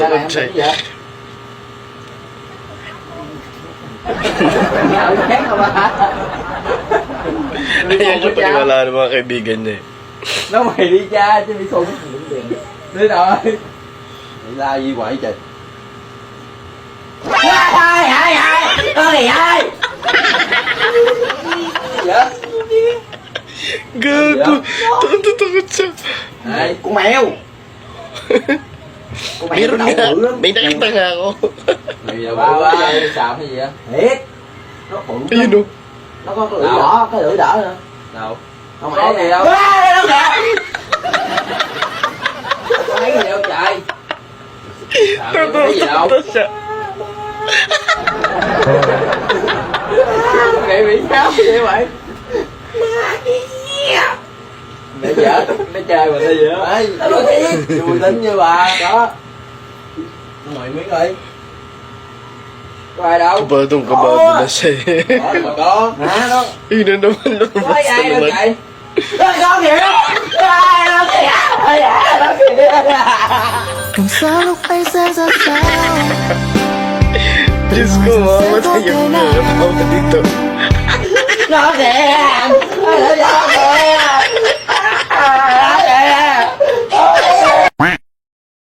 sao lại em chạy. tính vậy? Khác không ba? Ayan siya paniwala ng mga kaibigan niya eh. Nó mày đi cha chứ bị khùng. Đi rồi. Mày la gì quậy trời. Ai ai ai con này ai dạ Gago! Takot siya. này con mèo con mèo Meron đau nga. bự lắm May nakita nga ako. mày giờ bao đây xào hay gì á thiệt nó bự lắm. Ayun o. Nó có cái lưỡi đỏ nữa đâu không phải gì đâu có mấy gì đâu trời Takot siya. Mày bị sao vậy mày? Nó giỡn, nó chơi mà nó giỡn. Nó nói thiệt, vui tính như bà đó. Mày miếng đi. Có ai đâu? Kabadong-kabado na siya eh. Có mà có. Hả nó? Yun na naman Có lumabas ai na đâu naman. chạy? Có con kìa. Có ai đâu kìa. Ai đó kìa. Kung solo places are found. Diyos ko, mamamatay yung mga tao dito. Nó kìa. Nó kìa.